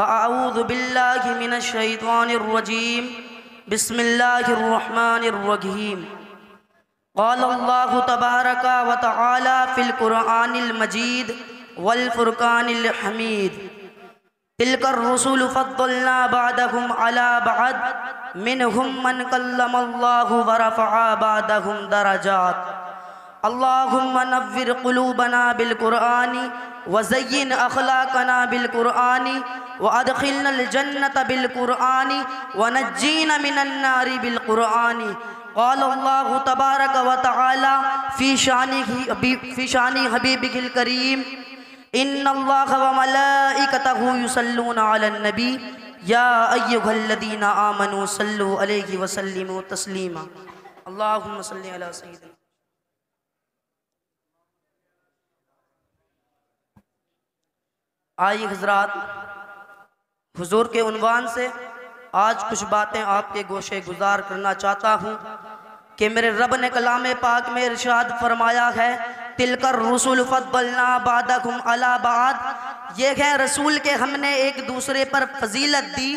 अऊज़ु बिल्लाहि मिनश शैतानिर रजीम बिस्मिल्लाहिर रहमानिर रहीम क़ाल अल्लाहु तबारक व तआला फ़िल क़ुरआनिल मजीद वल फ़ुरक़ानिल हमीद तिलकर रुसूल फ़द्दलना बअदहुम अला बअद मिनहुम मन कल्लमल्लाहु व रफ़अ बअदहुम दरजात अल्लाहुम्मा नव्विर क़ुलूबना बिल क़ुरआनी व ज़य्यिन अख़लाक़ना बिल क़ुरआनी व अदख़िलनल जन्नत बिल क़ुरआनी व नज्जीना मिनन नारि बिल क़ुरआनी क़ाल अल्लाहु तबारक व तआला फ़ी शानि हबीबिहिल करीम इन्नल्लाह व मलाइकतहु युसल्लूना अलन नबी या अय्युहल्लज़ीना आमनू सल्लु अलैहि व सल्लिमू तस्लीमा अल्लाहुम्मा सल्लि अला सय्यिदिना। आइए हज़रात, हुजूर के उन्वान से आज कुछ बातें आपके गोशे गुजार करना चाहता हूँ कि मेरे रब ने कलाम पाक में इरशाद फरमाया है तिलकर रसूल फद्दलना बअदहुम अला बअद, ये है रसूल के हमने एक दूसरे पर फजीलत दी।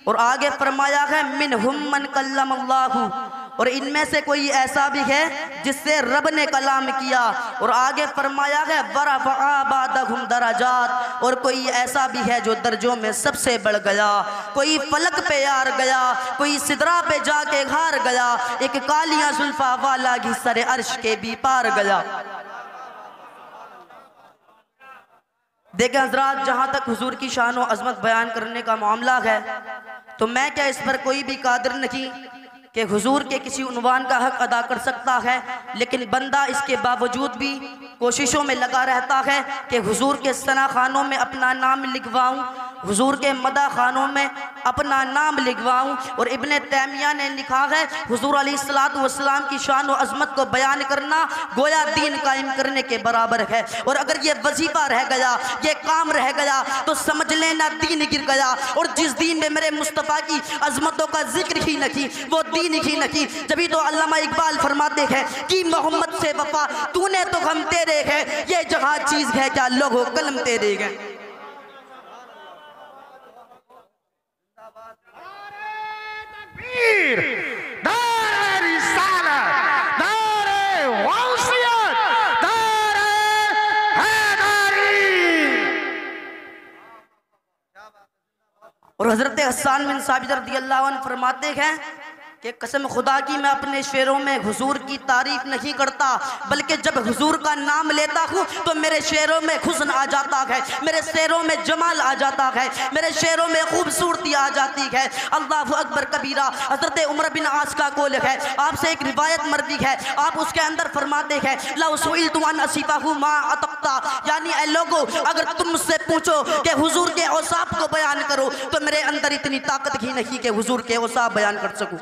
और आगे फरमाया है मिनहुम मन कल्लमल्लाहु, और इनमें से कोई ऐसा भी है जिससे रब ने कलाम किया। और आगे फरमाया है वरफ़अ बअदहुम दरजात, और कोई ऐसा भी है जो दर्जों में सबसे बढ़ गया। कोई फलक पे यार गया, कोई सिदरा पे जाके हार गया, एक कालिया जुल्फा वाला ही सरे अर्श के भी पार गया। देखें हज़रात, जहाँ तक हुजूर की शान और अज़मत बयान करने का मामला है तो मैं क्या इस पर कोई भी कादिर नहीं कि हुजूर के किसी उन्वान का हक अदा कर सकता है, लेकिन बंदा इसके बावजूद भी कोशिशों में लगा रहता है कि हुजूर के सना खानों में अपना नाम लिखवाऊँ, हुजूर के मदा खानों में अपना नाम लिखवाऊँ। और इब्ने तैमिया ने लिखा है हुजूर अलैहिस्सलातु वस्सलाम की शान और अज़मत को बयान करना गोया दीन कायम करने के बराबर है। और अगर ये वजीफ़ा रह गया, ये काम रह गया तो समझ लेना दीन गिर गया। और जिस दीन में मेरे मुस्तफ़ा की अज़मतों का जिक्र ही नहीं, वो दीन ही नहीं। जभी तो अल्लामा इकबाल फरमाते हैं कि मोहम्मद से वफा तूने तो हम तेरे हैं, ये जहाँ चीज़ है क्या लोगों कलम तेरे हैं। और हज़रत हसन बिन साबित रज़ियल्लाहु अन्हु फरमाते हैं कि कसम खुदा की मैं अपने शेरों में हुजूर की तारीफ नहीं करता, बल्कि जब हुजूर का नाम लेता हूँ तो मेरे शेरों में हुस्न आ जाता है, मेरे शेरों में जमाल आ जाता है, मेरे शेरों में खूबसूरती आ जाती है। अल्लाहु अकबर कबीरा। हज़रत उमर बिन आस का कौल है, आपसे एक रिवायत मरवी है, आप उसके अंदर फरमाते हैं लौ सुइलतु अन असिफहु मा अतक़ता, यानी ऐ लोगो अगर तुम मुझसे पूछो कि हुजूर के औसाफ को बयान करो तो मेरे अंदर इतनी ताकत ही नहीं कि हुजूर के औसाफ बयान कर सकूँ।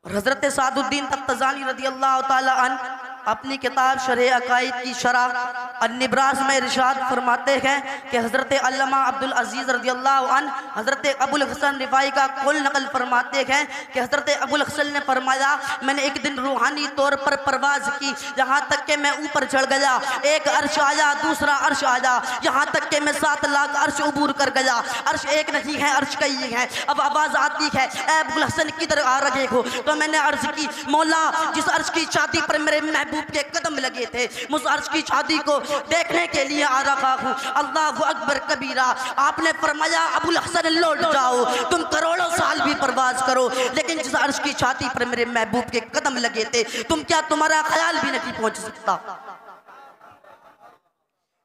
हज़रत सादुद्दीन तख्तज़ानी रज़ियल्लाहु ताला अन्हु अपनी किताब शरह अकाइद की शरह अन-निब्रास में इरशाद फरमाते हैं कि हज़रत अल्लामा अब्दुल अज़ीज़ रज़ियल्लाहु अन्हु हज़रत अबुल हसन रिफ़ाई का कौल नकल फरमाते हैं कि हज़रत अबुल हसन ने फरमाया मैंने एक दिन रूहानी तौर पर परवाज़ की, यहाँ तक कि मैं ऊपर चढ़ गया, एक अर्श आया, दूसरा अर्श आया, यहाँ तक कि मैं 7 लाख अर्श उबूर कर गया। अर्श एक नहीं है, अर्श कई है। अब आवाज़ आती है ऐ अबुल हसन किधर आ रहे हो? तो मैंने अर्ज़ की मौला जिस अर्श की छाती पर मेरे महबूब के कदम लगे थे उस अर्श की शादी को देखने के लिए आ रहा हूँ। अल्लाहु अकबर कबीरा। आपने फरमाया अबुल हसन लौट जाओ, तुम करोड़ों साल भी परवाज करो, लेकिन जिस अर्श की छाती पर मेरे महबूब के कदम लगे थे तुम क्या तुम्हारा ख्याल भी नहीं पहुंच सकता।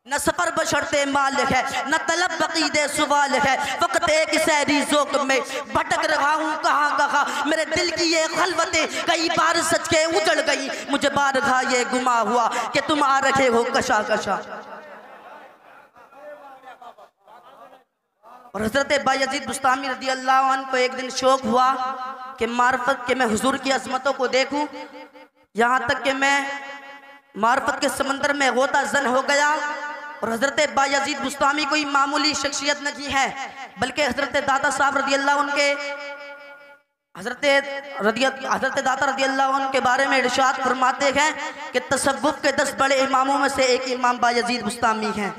न सफर बशर्ते माल है, न तलब बकीदे सवाल है, फकत एक सहरी ज़ोक़ में भटक रहा हूँ कहाँ कहाँ। मेरे दिल की ये खलवतें कई बार सच के उजड़ गई, मुझे बारगाह ये गुमा हुआ कि तुम आ रखे हो कशा कशा। और हज़रत बायज़ीद बुस्तामी रज़ियल्लाहु अन्हु को एक दिन शौक़ हुआ कि मार्फत के मैं हुजूर की अज़मतों को देखूँ, यहाँ तक कि मैं मार्फत के समंदर में गोता जन हो गया। और हज़रत बायज़ीद बुस्तामी कोई मामूली शख्सियत नहीं है, बल्कि हज़रत दाता साहब रज़ियल्लाहु अन्हु के हज़रत दाता रज़ियल्लाहु अन्हु के बारे में इरशाद फरमाते हैं कि तसव्वुफ़ के 10 बड़े इमामों में से एक इमाम बायज़ीद बुस्तामी हैं।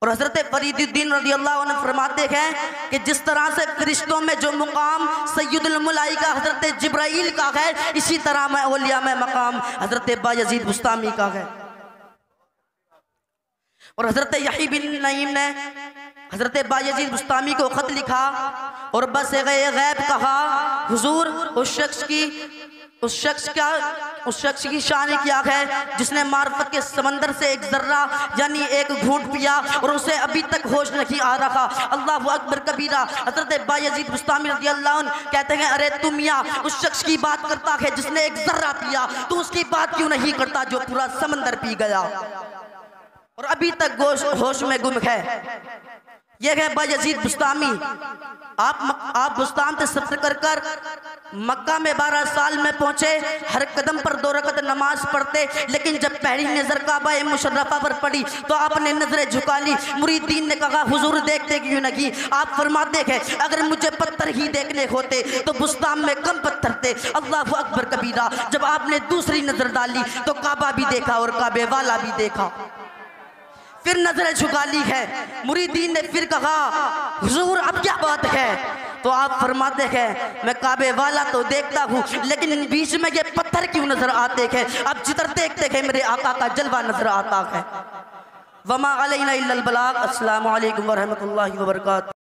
और हज़रत फरीदुद्दीन रज़ियल्लाहु अन्हु फरमाते हैं कि जिस तरह से फरिश्तों में जो मुकाम सय्यदुल मलाइका हज़रत जिब्राइल का है, इसी तरह में औलिया में मकाम हज़रत बायज़ीद बुस्तामी का है। और हज़रत यही बिन नईम ने हज़रत बायज़ीद बुस्तामी को ख़त लिखा और बस गैब कहा, हुजूर उस शख्स की शान क्या है जिसने मार्फत के समंदर से एक जर्रा यानी एक घूंट पिया और उसे अभी तक होश नहीं आ रहा। अल्लाहु अकबर कबीरा। हज़रत बायज़ीद बुस्तामी रज़ियल्लाहु अन्हु कहते हैं, अरे तुम या उस शख्स की बात करता है जिसने एक जर्रा पिया, तो उसकी बात क्यों नहीं करता जो पूरा समंदर पी गया और अभी तक होश में गुम है। यह है बायज़ीद बुस्तामी। आप बुस्तान से सफर कर मक्का में 12 साल में पहुंचे। हर कदम पर 2 रकत नमाज पढ़ते, लेकिन जब पहली नजर काबा मुशर्रफा पर पड़ी तो आपने नजरें झुका ली। मुरीदीन ने कहा, हुजूर देखते क्यों नहीं? आप फरमाते हैं, अगर मुझे पत्थर ही देखने होते तो बुस्तान में कम पत्थर थे। अल्लाहु अकबर कबीरा। जब आपने दूसरी नजर डाली तो काबा भी देखा और काबे वाला भी देखा। फिर नजरें झुका ली है। मुरीदीन ने फिर कहा, हुजूर अब क्या बात है? तो आप फरमाते हैं, मैं काबे वाला तो देखता हूँ, लेकिन बीच में ये पत्थर क्यों नजर आते हैं? अब जिधर देखते हैं मेरे आका का जलवा नजर आता है। वमा अलैना इल्लल बलाग। अस्सलामु अलैकुम व रहमतुल्लाहि व बरकातहू।